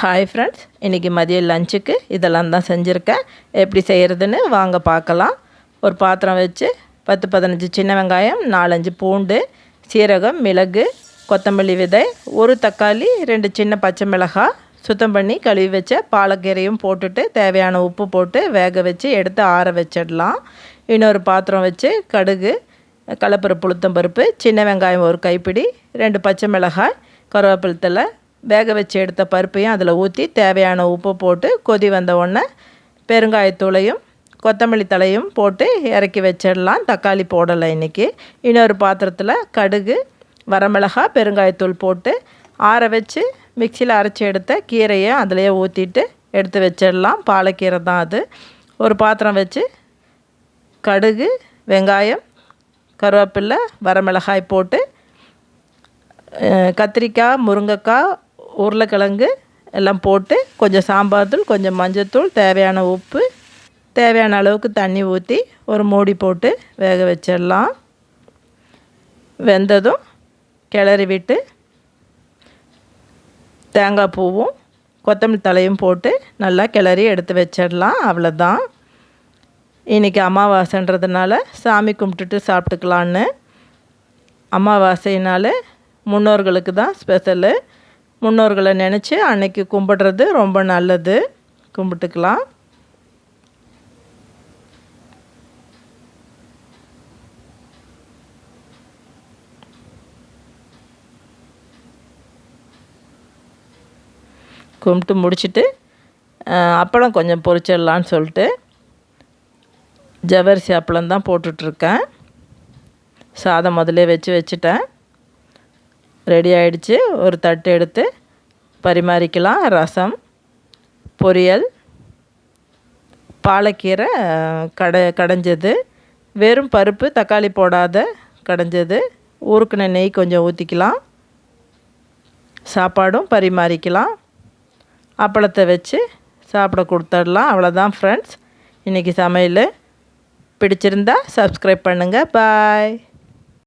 Hi friends, இன்றைக்கி மதியம் லஞ்சுக்கு இதெல்லாம் தான் செஞ்சுருக்கேன். எப்படி செய்கிறதுன்னு வாங்க பார்க்கலாம். ஒரு பாத்திரம் வச்சு 10-15 சின்ன வெங்காயம், 4-5 பூண்டு, சீரகம், மிளகு, கொத்தமல்லி விதை, ஒரு தக்காளி, 2 சின்ன பச்சை மிளகாய், சுத்தம் பண்ணி கழுவி வச்ச பாலக்கீரையும் போட்டுட்டு தேவையான உப்பு போட்டு வேக வச்சு எடுத்து ஆற வச்சிடலாம். இன்னொரு பாத்திரம் வச்சு கடுகு, கடலைப்பருப்பு, உளுத்தம்பருப்பு, சின்ன வெங்காயம் ஒரு கைப்பிடி, 2 பச்சை மிளகாய், கருவேப்பிலை, வேக வச்சு எடுத்த பருப்பையும் அதில் ஊற்றி தேவையான உப்பு போட்டு கொதி வந்த உடனே பெருங்காயத்தூளையும் கொத்தமல்லி தலையும் போட்டு இறக்கி வச்சிடலாம். தக்காளி போடலை இன்றைக்கி. இன்னொரு பாத்திரத்தில் கடுகு, வரமிளகாய், பெருங்காயத்தூள் போட்டு ஆற வச்சு மிக்சியில் அரைச்சி எடுத்த கீரையை அதிலேயே ஊற்றிட்டு எடுத்து வச்சிடலாம். பாலக்கீரை தான் அது. ஒரு பாத்திரம் வச்சு கடுகு, வெங்காயம், கருவேப்பிலை, வரமிளகாய் போட்டு கத்திரிக்காய், முருங்கைக்காய், உருளைக்கிழங்கு எல்லாம் போட்டு கொஞ்சம் சாம்பார் தூள், கொஞ்சம் மஞ்சள்தூள், தேவையான உப்பு, தேவையான அளவுக்கு தண்ணி ஊற்றி ஒரு மூடி போட்டு வேக வச்சிடலாம். வெந்ததும் கிளறி விட்டு தேங்காய் பூவும் கொத்தமல்லி தலையும் போட்டு நல்லா கிளறி எடுத்து வச்சிடலாம். அவ்வளோதான். இன்றைக்கி அமாவாசைன்றதுனால சாமி கும்பிட்டுட்டு சாப்பிட்டுக்கலான்னு. அமாவாசைனால் முன்னோர்களுக்கு தான் ஸ்பெஷலு. முன்னோர்களை நினச்சி அன்னைக்கு கும்பிடுறது ரொம்ப நல்லது. கும்பிட்டுக்கலாம். கும்பிட்டு முடிச்சுட்டு அப்பளம் கொஞ்சம் பொரிச்சிடலான்னு சொல்லிட்டு ஜவ்வரிசி அப்பளம் தான் போட்டுட்ருக்கேன். சாதம் முதலே வச்சுட்டேன். ரெடி ஆகிடுச்சு. ஒரு தட்டு எடுத்து பரிமாறிக்கலாம். ரசம், பொரியல், பாலக்கீரை கடைஞ்சது, வெறும் பருப்பு தக்காளி போடாத கடைஞ்சது, ஊறுக்கின நெய் கொஞ்சம் ஊற்றிக்கலாம். சாப்பாடும் பரிமாறிக்கலாம். அப்பளத்தை வச்சு சாப்பிட கொடுத்துடலாம். அவ்வளோதான் ஃப்ரெண்ட்ஸ், இன்றைக்கி சமையல். பிடிச்சிருந்தா சப்ஸ்கிரைப் பண்ணுங்கள். பாய்.